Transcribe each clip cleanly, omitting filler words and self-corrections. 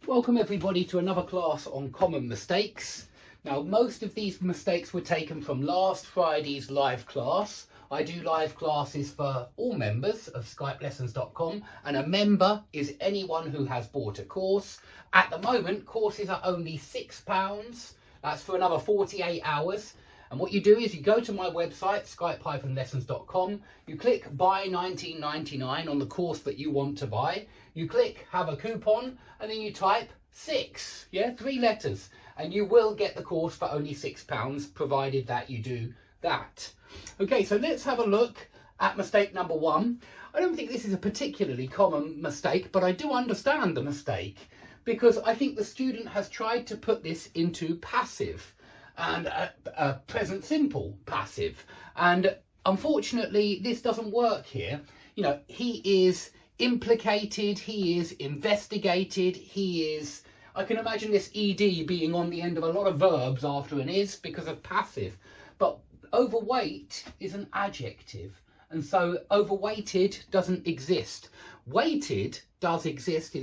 Welcome everybody to another class on common mistakes. Now most of these mistakes were taken from last Friday's live class. I do live classes for all members of skypelessons.com, and a member is anyone who has bought a course. At the moment courses are only £6. That's for another 48 hours. And what you do is you go to my website, skype-lessons.com, you click buy £19.99 on the course that you want to buy, you click have a coupon, and then you type 6, 3 letters, and you will get the course for only £6, provided that you do that. Okay, so let's have a look at mistake number 1. I don't think this is a particularly common mistake, but I do understand the mistake, because I think the student has tried to put this into passive and a present simple passive, and unfortunately this doesn't work here. You know, he is implicated, he is investigated, he is, I can imagine this ed being on the end of a lot of verbs after an is because of passive. But overweight is an adjective, and so overweighted doesn't exist. Weighted does exist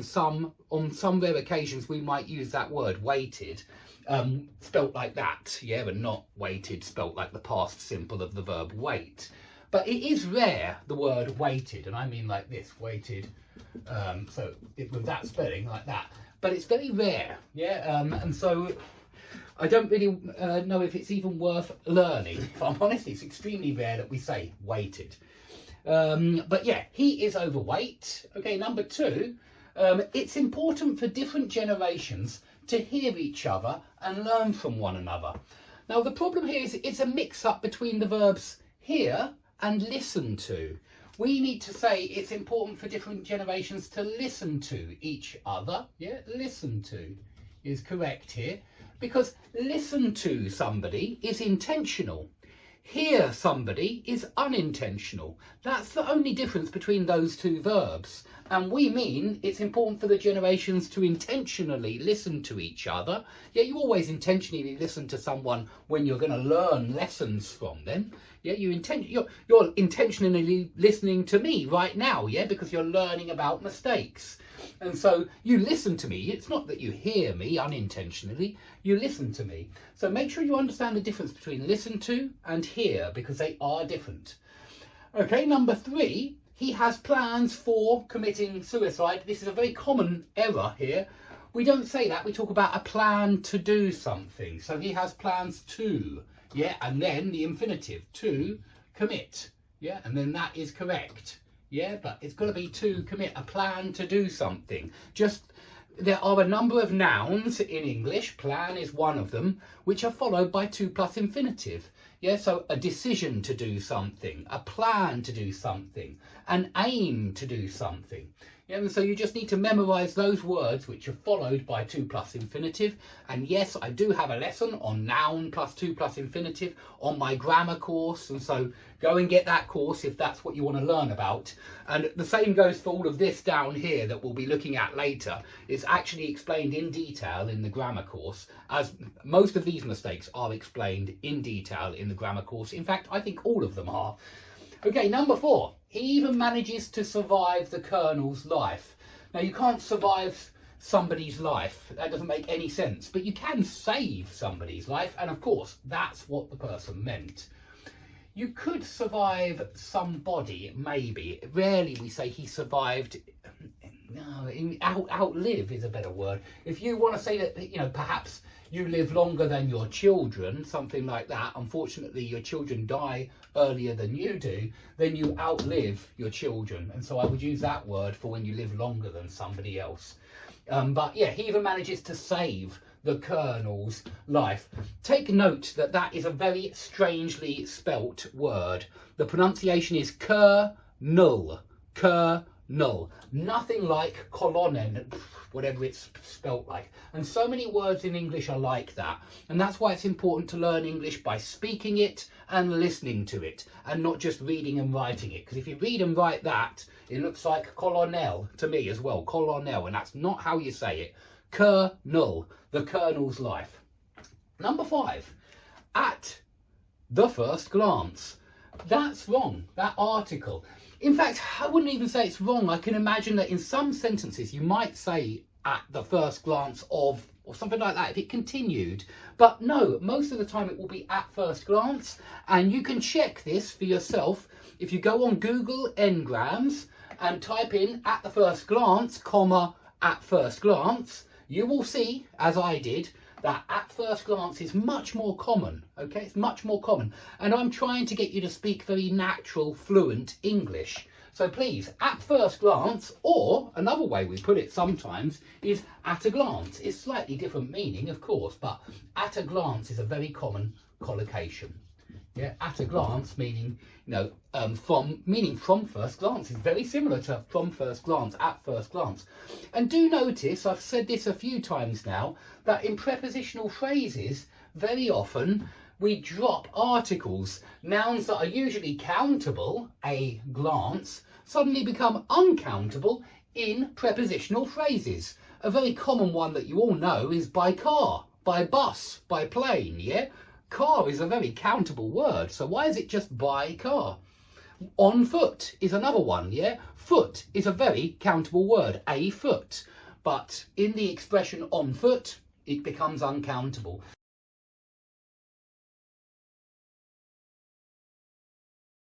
on some rare occasions. We might use that word weighted, spelt like that, and not weighted spelt like the past simple of the verb wait. But it is rare, the word weighted, and I mean like this, weighted, with that spelling like that. But it's very rare, and so I don't really know if it's even worth learning. If I'm honest, it's extremely rare that we say weighted. But yeah, he is overweight. Okay, number 2, it's important for different generations to hear each other and learn from one another. Now the problem here is it's a mix-up between the verbs hear and listen to. We need to say it's important for different generations to listen to each other. Listen to is correct here, because listen to somebody is intentional. Hear somebody is unintentional. That's the only difference between those two verbs. And we mean it's important for the generations to intentionally listen to each other. You always intentionally listen to someone when you're going to learn lessons from them. You're intentionally listening to me right now, because you're learning about mistakes. And so you listen to me. It's not that you hear me unintentionally, you listen to me. So make sure you understand the difference between listen to and hear, because they are different. Okay, number 3, he has plans for committing suicide. This is a very common error here. We don't say that, we talk about a plan to do something. So he has plans to, and then the infinitive, to commit, and then that is correct. But it's got to be to commit, a plan to do something. There are a number of nouns in English, plan is one of them, which are followed by to plus infinitive. So a decision to do something, a plan to do something, an aim to do something. And so you just need to memorize those words which are followed by to plus infinitive. And yes, I do have a lesson on noun plus to plus infinitive on my grammar course, and so go and get that course if that's what you want to learn about. And the same goes for all of this down here that we'll be looking at later. It's actually explained in detail in the grammar course, as most of these mistakes are explained in detail in the grammar course. In fact, I think all of them are. Okay, number 4, he even manages to survive the Colonel's life. Now, you can't survive somebody's life. That doesn't make any sense. But you can save somebody's life, and of course, that's what the person meant. You could survive somebody, maybe. Rarely we say he survived. No, outlive is a better word. If you want to say that, perhaps you live longer than your children, something like that, unfortunately your children die earlier than you do, then you outlive your children. And so I would use that word for when you live longer than somebody else. But yeah, he even manages to save the Colonel's life. Take note that that is a very strangely spelt word. The pronunciation is Colonel. Colonel. Nothing like colonel, whatever it's spelt like. And so many words in English are like that. And that's why it's important to learn English by speaking it and listening to it, and not just reading and writing it. Because if you read and write that, it looks like colonel to me as well. Colonel, and that's not how you say it. Colonel, the Colonel's life. Number 5, at the first glance. That's wrong, that article. In fact, I wouldn't even say it's wrong. I can imagine that in some sentences you might say at the first glance of, or something like that, if it continued. But no, most of the time it will be at first glance, and you can check this for yourself. If you go on Google Ngrams and type in at the first glance, comma, at first glance, you will see, as I did, that at first glance is much more common. Okay, it's much more common. And I'm trying to get you to speak very natural, fluent English. So please, at first glance, or another way we put it sometimes is at a glance. It's slightly different meaning, of course, but at a glance is a very common collocation. Yeah, at a glance meaning, from first glance is very similar to from first glance, at first glance. And do notice, I've said this a few times now, that in prepositional phrases, very often we drop articles. Nouns that are usually countable, a glance, suddenly become uncountable in prepositional phrases. A very common one that you all know is by car, by bus, by plane, yeah? Car is a very countable word, so why is it just by car? On foot is another one, yeah? Foot is a very countable word, a foot. But in the expression on foot, it becomes uncountable.